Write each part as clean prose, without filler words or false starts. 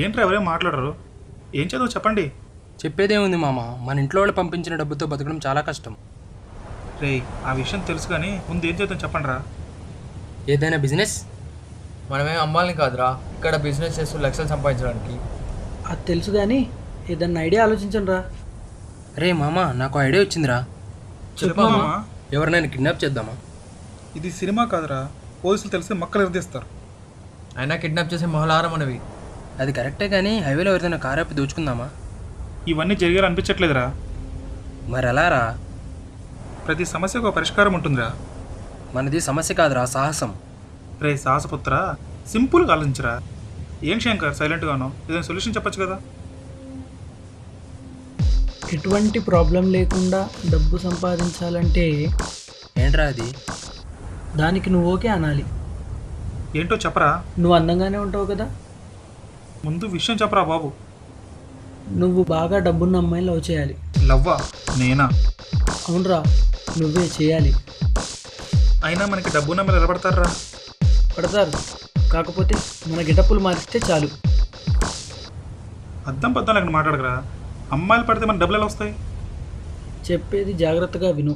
ఏంట్రా ఎవరేం మాట్లాడరు? ఏం చదువు చెప్పండి. చెప్పేదేముంది మామ, మన ఇంట్లో వాళ్ళు పంపించిన డబ్బుతో బతకడం చాలా కష్టం. రే, ఆ విషయం తెలుసు కానీ ముందు ఏం చేద్దాం చెప్పండి రా. ఏదైనా బిజినెస్. మనమేం అమ్మాలని కాదురా, ఇక్కడ బిజినెస్ చేస్తూ లక్షలు సంపాదించడానికి. అది తెలుసు కానీ ఏదన్నా ఐడియా ఆలోచించండి రా. అరే మామ, నాకు ఐడియా వచ్చిందిరా. చెప్పమ్మా. ఎవరినైనా కిడ్నాప్ చేద్దామా? ఇది సినిమా కాదురా, పోలీసులు తెలిస్తే మక్కలు ఎరదీస్తారు. అయినా కిడ్నాప్ చేసే మొహలారం అనేవి. అది కరెక్టే కానీ హైవేలో ఎవరిదైనా కారు ఆపి దోచుకుందామా? ఇవన్నీ జరిగేలా అనిపించట్లేదురా. మరి ఎలా రా? ప్రతి సమస్యకు ఒక పరిష్కారం ఉంటుందిరా. మనది సమస్య కాదురా, సాహసం. రే సాహసపుత్ర, సింపుల్గా ఆలోచించరా. ఏం శంకర్ సైలెంట్గానో ఏదైనా సొల్యూషన్ చెప్పచ్చు కదా. ఎటువంటి ప్రాబ్లం లేకుండా డబ్బు సంపాదించాలంటే ఏంట్రా అది? దానికి నువ్వు ఓకే అనాలి. ఏంటో చెప్పరా. నువ్వు అందంగానే ఉంటావు కదా. ముందు విషయం చెప్పరా బాబు. నువ్వు బాగా డబ్బున్న అమ్మాయిని లవ్ చేయాలి. లవ్వా? నేనా? అవునరా, నువ్వే చేయాలి. అయినా మనకి డబ్బున్న మీద నిలబడతారా? పడతారు, కాకపోతే మన గెటప్పులు మారిస్తే చాలు. అద్దం పద్దం లేకుండా మాట్లాడకరా. అమ్మాయిలు పడితే మన డబ్బులు ఎలా వస్తాయి? చెప్పేది జాగ్రత్తగా విను.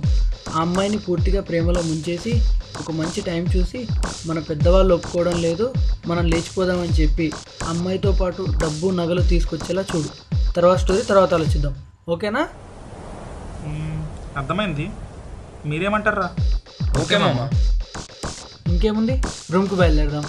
ఆ అమ్మాయిని పూర్తిగా ప్రేమలో ముంచేసి ఒక మంచి టైం చూసి మన పెద్దవాళ్ళు ఒప్పుకోవడం లేదు, మనం లేచిపోదామని చెప్పి అమ్మాయితో పాటు డబ్బు నగలు తీసుకొచ్చేలా చూడు. తర్వాత స్టోరీ తర్వాత ఆలోచిద్దాం, ఓకేనా? అర్థమైంది. మీరేమంటారా? ఓకే మామ. ఇంకేముంది, రూమ్కి బయలుదేరదాం.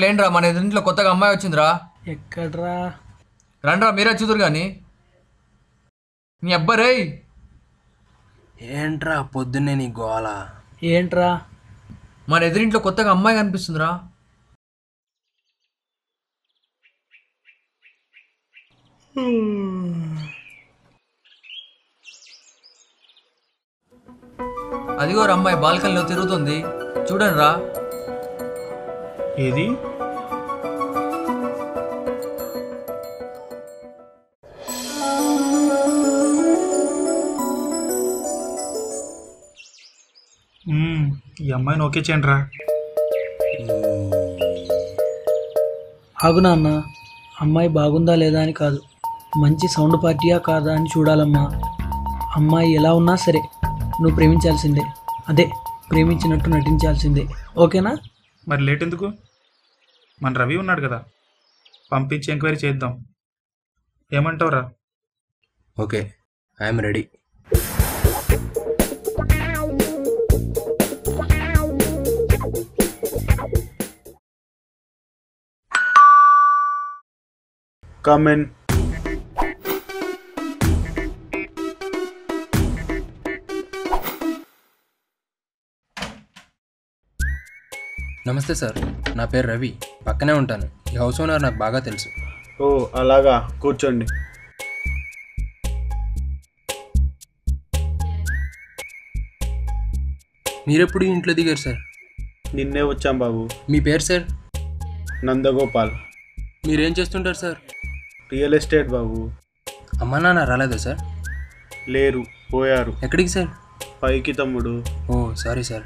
లేండ్రా, మన ఎదురింట్లో కొత్తగా అమ్మాయి వచ్చిందిరా. ఎక్కడ్రా? రండ్రా, మీరే చూదురు కానీ. నీ అబ్బరే. ఏంట్రా పొద్దున్నే నీ గోల? ఏంట్రా? మన ఎదురింట్లో కొత్తగా అమ్మాయి కనిపిస్తుందిరా. అదిగో అమ్మాయి బాల్కనీలో తిరుగుతుంది, చూడండి రా. ఏది? ఈ అమ్మాయిని ఓకే చేయండి రా. ఆగు నాన్న, అమ్మాయి బాగుందా లేదా అని కాదు, మంచి సౌండ్ పార్టీయా కాదా అని చూడాలమ్మా. అమ్మాయి ఎలా ఉన్నా సరే నువ్వు ప్రేమించాల్సిందే, అదే ప్రేమించినట్టు నటించాల్సిందే, ఓకేనా? మరి లేట్ ఎందుకు? మన రవి ఉన్నాడు కదా, పంపించి ఎంక్వైరీ చేద్దాం. ఏమంటావురా? Okay, I'm ready. Come in. నమస్తే సార్, నా పేరు రవి, పక్కనే ఉంటాను. ఈ హౌస్ ఓనర్ నాకు బాగా తెలుసు. ఓ అలాగా, కూర్చోండి. మీరెప్పుడు ఇంట్లో దిగారు సార్? నిన్నే వచ్చాం బాబు. మీ పేరు సార్? నందగోపాల్. మీరేం చేస్తుంటారు సార్? రియల్ ఎస్టేట్ బాబు. అమ్మా నాన్న రాలేదా సార్? లేరు, పోయారు. ఎక్కడికి సార్? పైకి తమ్ముడు. ఓ సారీ సార్.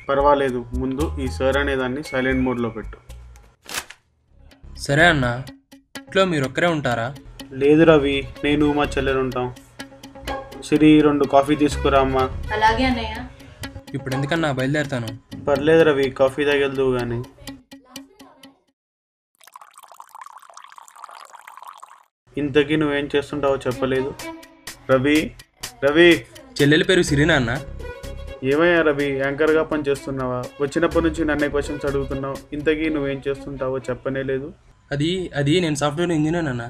పర్వాలేదు, ముందు ఈ సార్ అనేదాన్ని సైలెంట్ మోడ్లో పెట్టు. సరే అన్న. ఇంట్లో మీరు ఒక్కరే ఉంటారా? లేదు రవి, నేను మా చెల్లెలు ఉంటాం. సిరి 2 కాఫీ తీసుకురా అమ్మా. అలాగే అన్నయ్య. ఇప్పుడు ఎందుకన్నా బయలుదేరుతాను. పర్లేదు రవి, కాఫీ తాగెళ్దువు కానీ. ఇంతకీ నువ్వేం చేస్తుంటావో చెప్పలేదు. రవి రవి చెల్లెలి పేరు సిరినా అన్న? ఏమయ్యా రవి, యాంకర్గా పనిచేస్తున్నావా? వచ్చినప్పటి నుంచి నన్నే క్వశ్చన్స్ అడుగుతున్నావు. ఇంతకీ నువ్వేం చేస్తుంటావో చెప్పనే లేదు. అది నేను సాఫ్ట్వేర్ ఇంజనీర్ అన్న.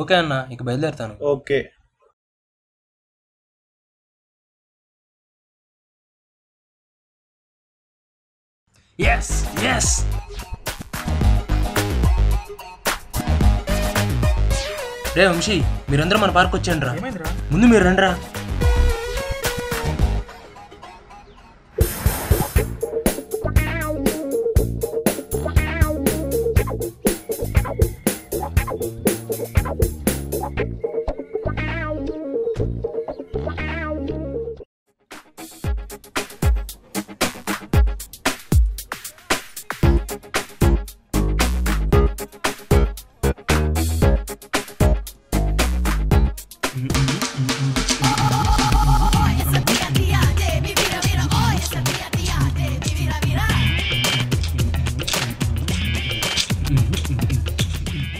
ఓకే అన్న, ఇక బయలుదేరుతాను. ఓకే. రే వంశీ, మీరందరూ మన పార్క్ వచ్చేయండి రా. ఏమైందిరా? ముందు మీరు రండి రా.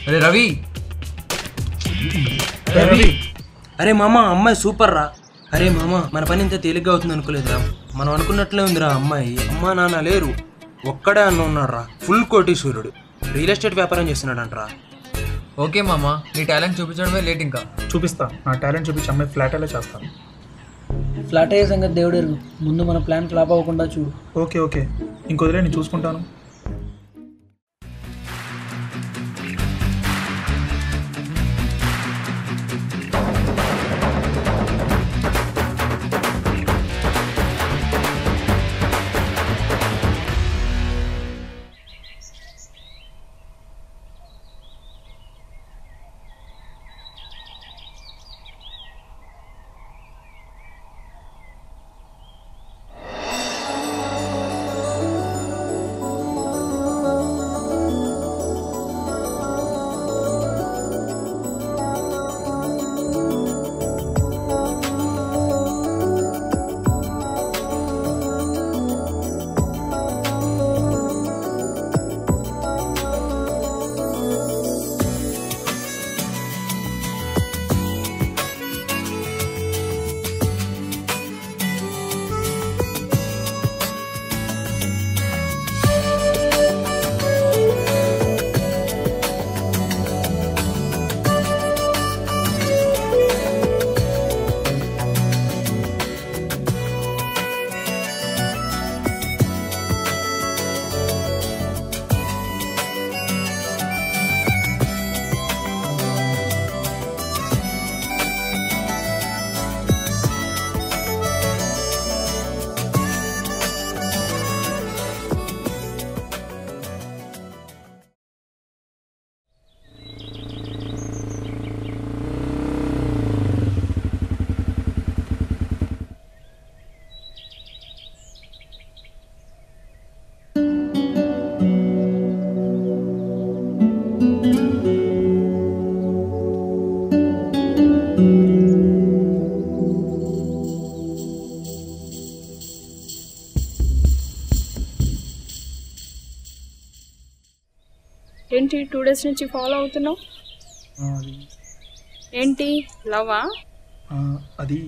అరే రవి, అరే మామ, అమ్మాయి సూపర్ రా. అరే మామ, మన పని ఇంత తేలిగ్గా అవుతుంది అనుకోలేదురా. మనం అనుకున్నట్లే ఉందిరా అమ్మాయి. అమ్మా నాన్న లేరు, ఒక్కడే అన్న ఉన్నాడు రా. ఫుల్ కోటీశ్వరుడు, రియల్ ఎస్టేట్ వ్యాపారం చేస్తున్నాడంటరా. ఓకే మామ, నీ టాలెంట్ చూపించడమే లేట్. ఇంకా చూపిస్తా, నా టాలెంట్ చూపించి అమ్మాయి ఫ్లాట్ అలా చేస్తాను. ఫ్లాట్ అయ్యే సంగతి దేవుడు ఎరుగు. ముందు మన ప్లాన్ ఫ్లాప్ అవ్వకుండా చూడు. ఓకే ఓకే, ఇంకొదిలే, నేను చూసుకుంటాను. ఏంటి 2 days నుంచి ఫాలో అవుతున్నావు? ఏంటి లవ్వా? అది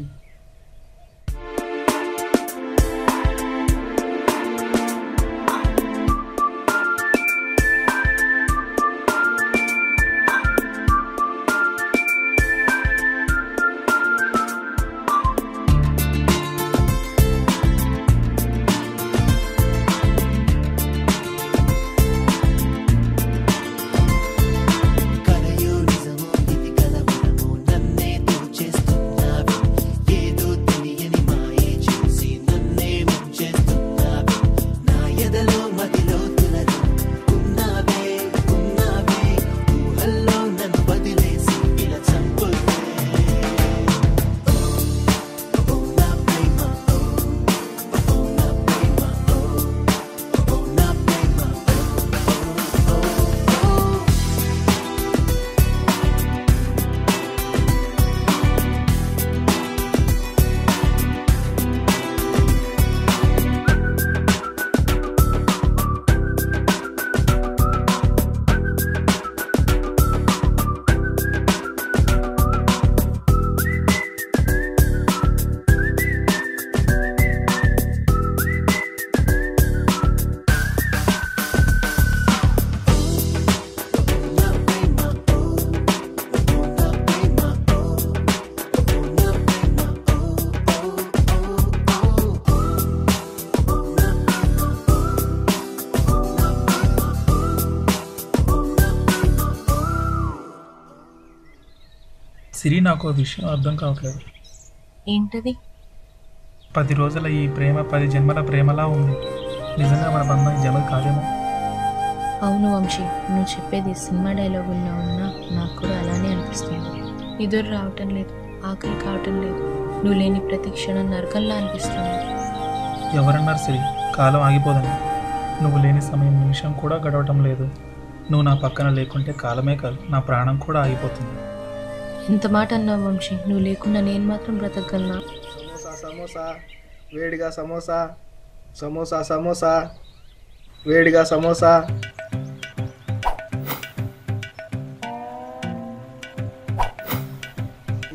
సిరి, నాకు ఒక విషయం అర్థం కావట్లేదు. ఏంటది? 10 రోజుల ఈ ప్రేమ 10 జన్మల ప్రేమలా ఉంది. నిజంగా మన బంధం ఈ జన్మ కాదేమో. అవును వంశీ, నువ్వు చెప్పేది సినిమా డైలాగుల్లో ఉన్నా నాకు కూడా అలానే అనిపిస్తుంది. నిద్ర రావటం లేదు, ఆకలి కావటం లేదు, నువ్వు లేని ప్రతి క్షణం నరకంలా అనిపిస్తుంది. ఎవరన్నారు సిరి కాలం ఆగిపోదని? నువ్వు లేని సమయం నిమిషం కూడా గడవటం లేదు. నువ్వు నా పక్కన లేకుంటే కాలమే కాదు, నా ప్రాణం కూడా ఆగిపోతుంది. ఎంత మాట అన్నావు వంశీ, నువ్వు లేకుండా నేను మాత్రం బ్రతకగలనా? సమోసా సమోసా వేడిగా సమోసా, సమోసా సమోసా వేడిగా సమోసా.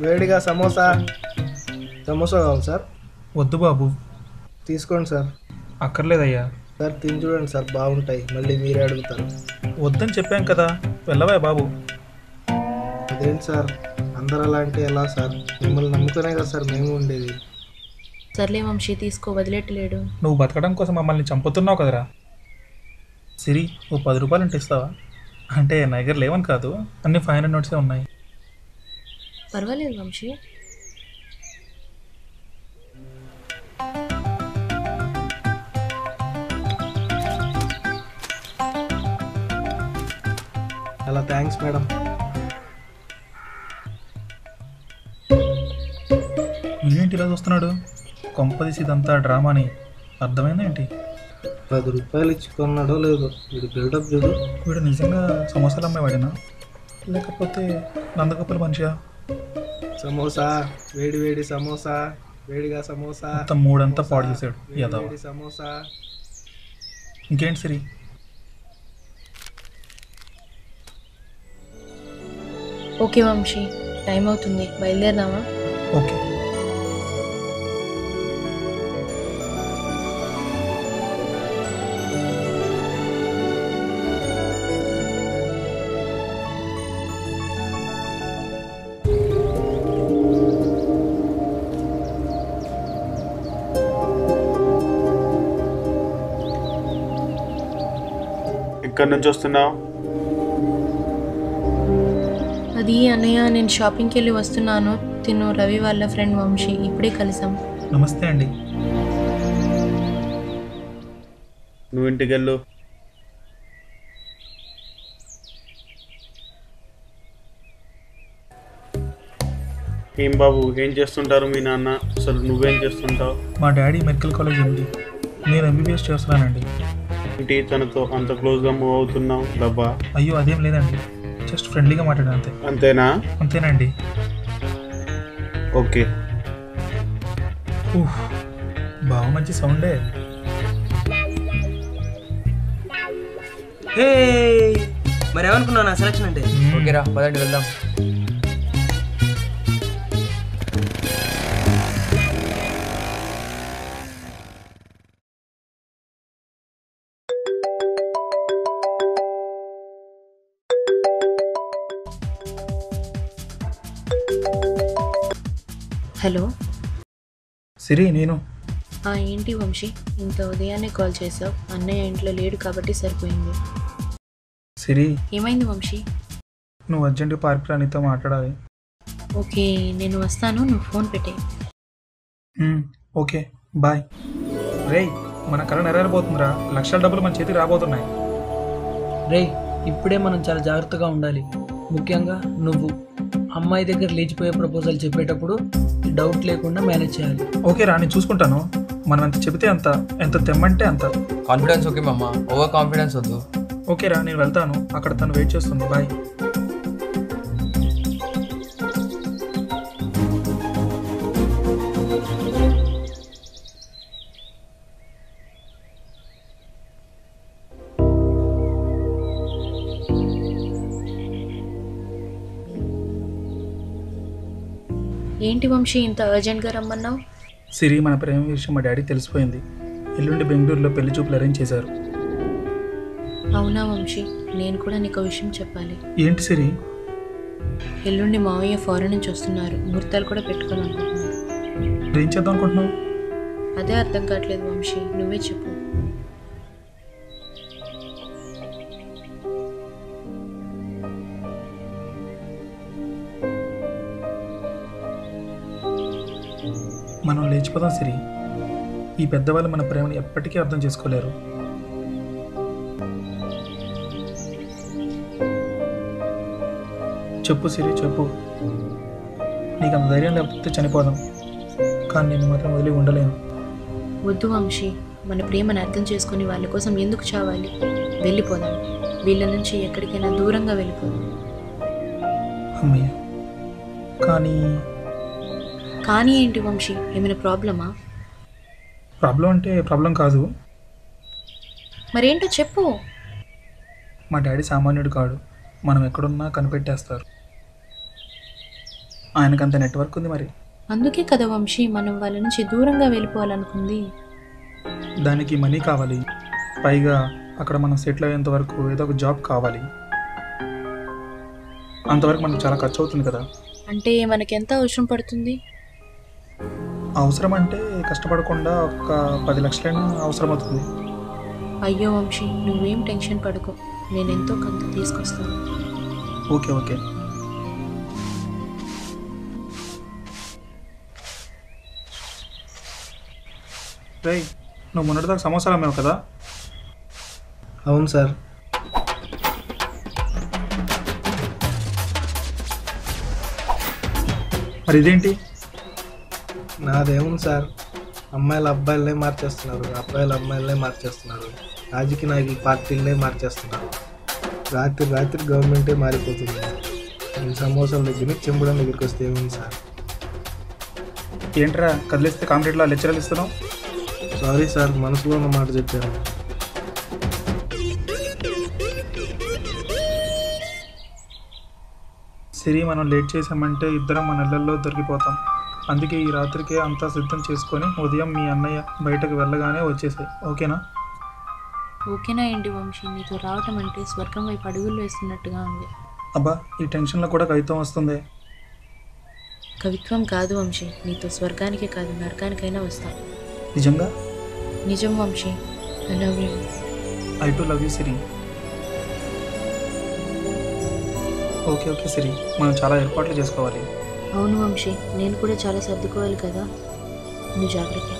వేడిగా సమోసా. సమోసా కావాలి సార్? వద్దు బాబు. తీసుకోండి సార్. అక్కర్లేదయ్యా. సార్ తిని చూడండి సార్, బాగుంటాయి, మళ్ళీ మీరే అడుగుతారు. వద్దని చెప్పాం కదా, వెళ్ళవా బాబు. అదేంటి సార్, అందరు అలా అంటే ఎలా సార్? మిమ్మల్ని నమ్ముకునే కదా సార్ మేము ఉండేది. సర్లే వంశీ, తీసుకో, వదిలేట్లేడు. నువ్వు బతకడం కోసం మమ్మల్ని చంపుతున్నావు కదరా. సిరి, ఓ 10 రూపాయలు అంటే ఇస్తావా? అంటే నా దగ్గర లేవని కాదు, అన్ని 500 నోట్సే ఉన్నాయి. పర్వాలేదు వంశీ. అలా థ్యాంక్స్ మేడం. వీడేంటి ఇలా చూస్తున్నాడు? కొంపదీసి ఇదంతా డ్రామాని అర్థమైందా ఏంటి? 10 రూపాయలు ఇచ్చి కొన్నాడో లేదో, వీడు బిల్డప్ చూడు. వీడు నిజంగా సమోసాలు అమ్మేవాడినా, లేకపోతే నందకప్పల మనిషా? సమోసా, వేడి వేడి సమోసా, వేడిగా సమోసా. మొత్తం మూడంతా పాడు చేశాడు యాదవ్. వేడి సమోసా. ఇంకేంటి సిరి? ఓకే వంశీ, టైం అవుతుంది, బయలుదేరదామా? ఓకే. ఎక్కడి నుంచి వస్తున్నావు? అది అన్నయ్య, నేను షాపింగ్కి వెళ్ళి వస్తున్నాను. తిను రవి వాళ్ళ ఫ్రెండ్ వంశీ, ఇప్పుడే కలిసాం. నమస్తే అండి. నువ్వు ఇంటికి వెళ్ళు. ఏం బాబు, ఏం చేస్తుంటారు మీ నాన్న? అసలు నువ్వేం చేస్తుంటావు? మా డాడీ మెడికల్ కాలేజ్ ఉంది, నేను ఎంబీబీఎస్ చేస్తున్నానండి. ఏంటి తనతో అంత క్లోజ్గా మూవ్ అవుతున్నావు? డబ్బా? అయ్యో అదేం లేదండి, జస్ట్ ఫ్రెండ్లీగా మాట్లాడాను అంతే. అంతేనా? అంతేనండి. ఓకే. బాగా మంచి సౌండే. మరి ఏమనుకున్నావు నా సెలక్షన్ అంటే? ఓకేరా, పదండి వెళ్దాం. హలో. సిరి నేను. ఏంటి వంశీ, ఇంత ఉదయాన్నే కాల్ చేసావు? అన్నయ్య ఇంట్లో లేడు కాబట్టి సరిపోయింది. సిరి, ఏమైంది వంశీ? నువ్వు అర్జెంటుగా పార్క్ రా, నీతో మాట్లాడాలి. ఓకే, నేను వస్తాను, నువ్వు ఫోన్ పెట్టే. Okay bye. రేయ్, మన కళ నెరవేరబోతుందిరా. లక్షల డబ్బులు మన చేతికి రాబోతున్నాయి. రేయ్, ఇప్పుడే మనం చాలా జాగ్రత్తగా ఉండాలి. ముఖ్యంగా నువ్వు అమ్మాయి దగ్గర లేచిపోయే ప్రపోజల్ చెప్పేటప్పుడు డౌట్ లేకుండా మేనేజ్ చేయాలి. ఓకే రా, నేను చూసుకుంటాను. మనం ఎంత చెబితే అంత, ఎంత తెమ్మంటే అంత. కాన్ఫిడెన్స్ ఓకే మామ, ఓవర్ కాన్ఫిడెన్స్ వద్దు. ఓకే రా, నేను వెళ్తాను. అక్కడ తను వెయిట్ చేస్తుంది. బాయ్. ఏంటి వంశీ, ఇంత అర్జెంట్గా రమ్మన్నావు? సిరి, మన ప్రేమ విషయం మా డాడీకి తెలిసిపోయింది. ఎల్లుండి బెంగళూరులో పెళ్లి చూపులు అరేంజ్ చేశారు. అవునా వంశీ, నేను కూడా నీకు విషయం చెప్పాలి. ఏంటి సిరి? ఎల్లుండి మావయ్య ఫారెన్ నుంచి వస్తున్నారు. ముహూర్తాలు కూడా పెట్టుకోవాలనుకుంటున్నారు. ఏం చేద్దాం అనుకుంటున్నావు? అదే అర్థం కావట్లేదు వంశీ, నువ్వే చెప్పు. మనం లేచిపోదాం సిరి. ఈ పెద్దవాళ్ళు మన ప్రేమను ఎప్పటికీ అర్థం చేసుకోలేరు. చెప్పు సిరి, చెప్పు. నీకు అంత ధైర్యం లేకపోతే చనిపోదాం, కానీ నేను మాత్రం వదిలి ఉండలేను. వద్దు వంశీ, మన ప్రేమను అర్థం చేసుకుని వాళ్ళ కోసం ఎందుకు చావాలి? వెళ్ళిపోదాం, వీళ్ళ నుంచి ఎక్కడికైనా దూరంగా వెళ్ళిపోదాం. అమ్మయ్య, కానీ ఏంటి వంశీ, ఏమైనా ప్రాబ్లమా? ప్రాబ్లం అంటే ప్రాబ్లం కాదు. మరేంటో చెప్పు. మా డాడీ సామాన్యుడు కాడు. మనం ఎక్కడున్నా కనిపెట్టేస్తారు. ఆయనకంత నెట్వర్క్ ఉంది మరి. అందుకే కదా వంశీ మనం వాళ్ళ నుంచి దూరంగా వెళ్ళిపోవాలనుకుంది. దానికి మనీ కావాలి. పైగా అక్కడ మనం సెటిల్ అయ్యేంత వరకు ఏదో ఒక జాబ్ కావాలి. అంతవరకు మనకు చాలా ఖర్చు అవుతుంది కదా. అంటే మనకి ఎంత అవసరం పడుతుంది? అవసరం అంటే కష్టపడకుండా ఒక 10 లక్షలైనా అవసరం అవుతుంది. అయ్యో వంశీ, నువ్వేం టెన్షన్ పడుకో, నేను ఎంతో కొంత తీసుకొస్తాను. Okay okay. రేయ్, నువ్వు మొన్నటిదాకా సమోసాలు అమ్మేవు కదా? అవును సార్. మరి ఇదేంటి? నాదేముంది సార్, అమ్మాయిలు అబ్బాయిలనే మార్చేస్తున్నారు, అబ్బాయిలు అమ్మాయిలనే మార్చేస్తున్నారు, రాజకీయ నాయకులు పార్టీలనే మార్చేస్తున్నారు. రాత్రి గవర్నమెంటే మారిపోతుంది. నేను సమోసాల దగ్గర నుంచి చెంపడం దగ్గరికి వస్తే ఏముంది సార్? ఏంట్రా కదిలిస్తే కాంక్రీట్లో లెక్చరలు ఇస్తున్నావు? సారీ సార్, మనసులో ఉన్న మాట చెప్పాను. సిరి, మనం లేట్ చేసామంటే ఇద్దరం మన ఇళ్లలో దొరికిపోతాం. అందుకే ఈ రాత్రికే అంతా సిద్ధం చేసుకొని ఉదయం మీ అన్నయ్య బయటకు వెళ్ళగానే వచ్చేసాయి. ఓకేనా? ఓకేనా ఏంటి వంశీ, నీతో రావటం అంటే స్వర్గం వైపు అడుగులు వేస్తున్నట్టుగా ఉంది. అబ్బా, ఈ టెన్షన్లో కూడా కవిత్వం వస్తుంది. కవిత్వం కాదు వంశీ, నీతో స్వర్గానికే కాదు నరకానికైనా వస్తాం. నిజంగా? నిజం Vamshi, I love you. I too love you Siri. Okay okay Siri, మనం చాలా ఏర్పాట్లు చేసుకోవాలి. అవును వంశీ, నేను కూడా చాలా సర్దుకోవాలి కదా. నువ్వు జాగ్రత్త.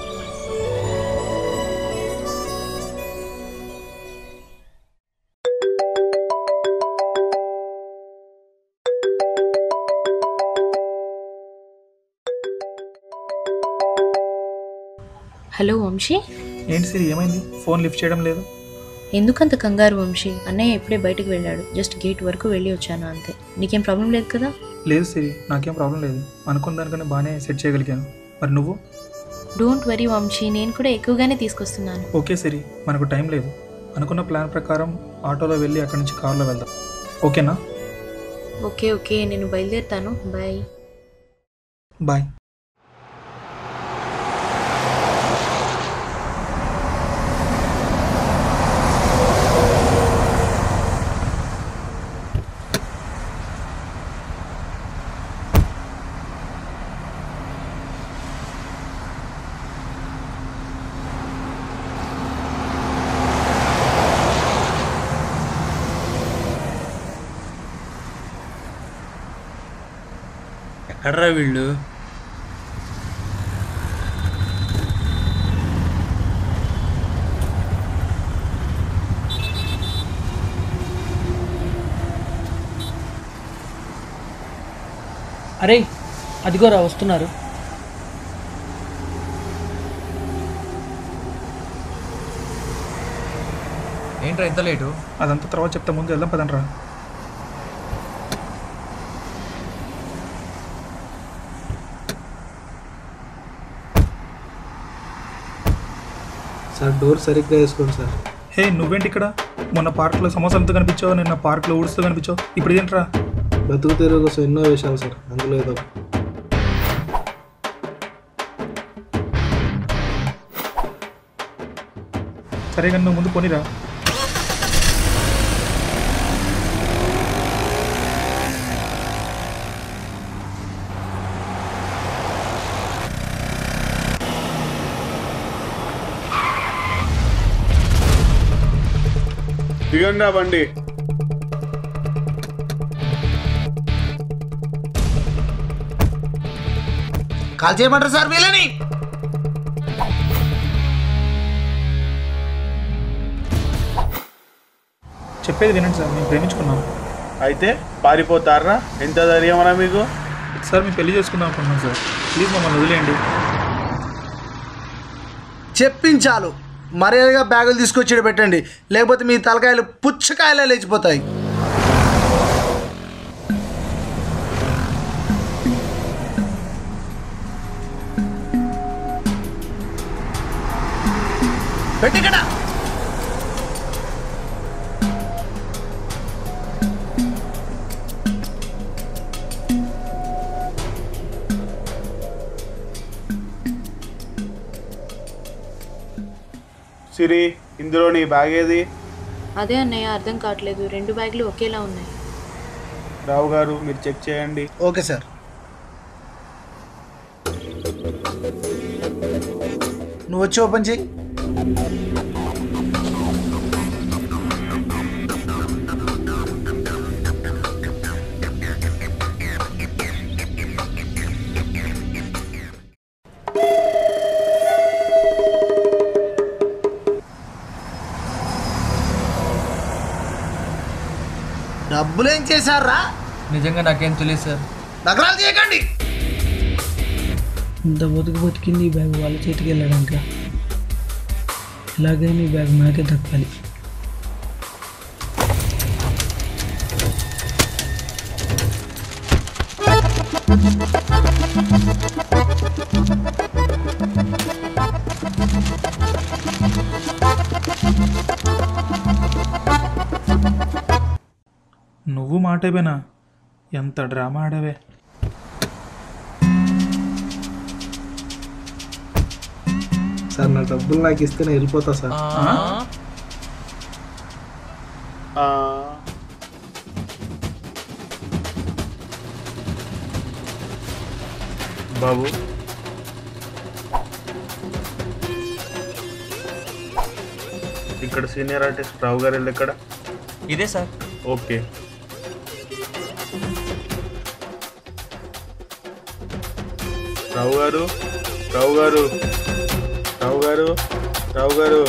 హలో వంశీ. ఏంటి సిరి, ఏమైంది? ఫోన్ లిఫ్ట్ చేయడం లేదు. ఎందుకంత కంగారు వంశీ? అన్నయ్య ఎప్పుడే బయటకు వెళ్ళాడు, జస్ట్ గేట్ వరకు వెళ్ళి వచ్చాను అంతే. నీకేం ప్రాబ్లం లేదు కదా? లేదు సిరి, నాకేం ప్రాబ్లం లేదు. అనుకున్న దానికన్నా బాగానే సెట్ చేయగలిగాను. మరి నువ్వు? డోంట్ వరీ వంశీ, నేను కూడా ఎక్కువగానే తీసుకొస్తున్నాను. ఓకే సిరి, మనకు టైం లేదు. అనుకున్న ప్లాన్ ప్రకారం ఆటోలో వెళ్ళి అక్కడి నుంచి కారులో వెళ్దాం. ఓకేనా? ఓకే ఓకే, నేను బయలుదేరుతాను. బాయ్. బాయ్. ఎక్కడ్రా వీళ్ళు? అరే అదిగోరా వస్తున్నారు. ఏంట్రా ఎంత లేటు? అదంతా తర్వాత చెప్తా, ముందు వెళ్దాం పదండ్రా. సార్ డోర్ సరిగ్గా వేసుకోండి సార్. హే నువ్వేంటి ఇక్కడ? మొన్న పార్క్లో సమోసాలతో కనిపించావు, నిన్న పార్క్లో ఊడుస్తూ కనిపించావు, ఇప్పుడు ఇదేంట్రా? బతుకు తెరువు కోసం ఎన్నో వేశాను సార్, అందులో ఏదో. సరే కానీ నువ్వు ముందు పోనీరా. దిగండి బండి. కాల్ చేయమంటారు సార్ వీళ్ళని? చెప్పేది వినండి సార్, మేము ప్రేమించుకున్నాం. అయితే పారిపోతారా? ఎంత ధైర్యమరా మీకు? సార్ మేము పెళ్లి చేసుకుందాం అనుకుంటున్నాం సార్, ప్లీజ్ మమ్మల్ని వదిలేయండి. చెప్పించాలు, మర్యాదగా బ్యాగులు తీసుకొచ్చి పెట్టండి, లేకపోతే మీ తలకాయలు పుచ్చకాయలే లేచిపోతాయి. పెట్టికడా సిరి, ఇందులో నీ బ్యాగ్ ఏది? అదే అన్నయ్య అర్థం కావట్లేదు, 2 బ్యాగులు ఒకేలా ఉన్నాయి. రావు గారు మీరు చెక్ చేయండి. Okay sir. నువ్వు వచ్చి ఓపెన్ చేయి. డబ్బులేం చేశారా? నిజంగా నాకేం తెలియదు సార్. నగరాలు చేయకండి. ఇంత బతికింది ఈ బ్యాగ్ వాళ్ళ చేతికి వెళ్ళడానికి. ఎలాగైనా ఈ బ్యాగ్ నాకే దక్కాలి. నువ్వు మాటేవేనా? ఎంత డ్రామా ఆడవే. సార్ నా డబ్బులు నాకు ఇస్తే నేను వెళ్ళిపోతా సార్. బాబు ఇక్కడ సీనియర్ ఆర్టిస్ట్ రావు గారు వెళ్ళి ఎక్కడ? ఇదే సార్. ఓకే. రావు గారు, రావు గారు, రావు గారు, రావు గారు.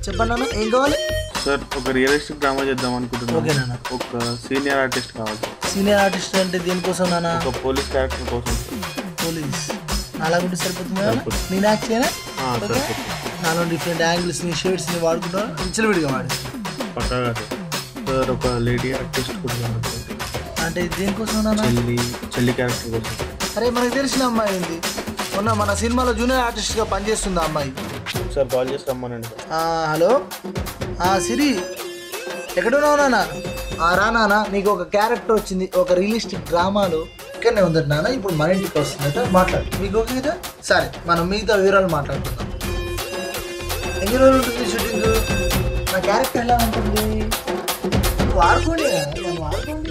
చెప్పండి నాన్న, ఏం కావాలి? సార్ ఒక రియలిస్టిక్ డ్రామా చేద్దాం ఓకే అనుకుంటున్నాను. నాన్న. ఒక సీనియర్ ఆర్టిస్ట్ కావాలి. సీనియర్ ఆర్టిస్ట్ అంటే దేనికోసం నాన్న? ఒక పోలీస్ క్యారెక్టర్ కోసం. పోలీస్ అలాగుంటే సరిపోతుంది. సరిపోతుంది. నేను యాక్ట్ చేయనా? సరిపోతుంది. నాలో డిఫరెంట్ యాంగిల్స్ని షేడ్స్ని వాడుకుంటా విడిగా వాడేస్తాను. పక్కాగా సార్. ఒక లేడీ ఆర్టిస్ట్ కూడా కావాలి. అంటే దేనికోసం నాన్న? చెల్లి క్యారెక్టర్ కోసం. అరే మనకు తెలిసిన అమ్మాయి ఉంది, మొన్న మన సినిమాలో జూనియర్ ఆర్టిస్ట్గా పనిచేస్తుంది ఆ అమ్మాయి. సార్ కాల్ చేసి రమ్మనండి సార్. హలో సిరి, ఎక్కడున్నావు నాన్న? రా నాన్న, నీకు ఒక క్యారెక్టర్ వచ్చింది ఒక రియలిస్టిక్ డ్రామాలో. ఇక్కడనే ఉందట నాన్న, ఇప్పుడు మన ఇంటికి వస్తుందట. మాట్లాడు, మీకు ఓకే కదా? సరే మనం మిగతా వివరాలు మాట్లాడుకుందాం. ఎన్ని రోజులు ఉంటుంది షూటింగ్? నా క్యారెక్టర్ ఎలా ఉంటుంది? వాడుకోండి, నన్ను వాడుకోండి.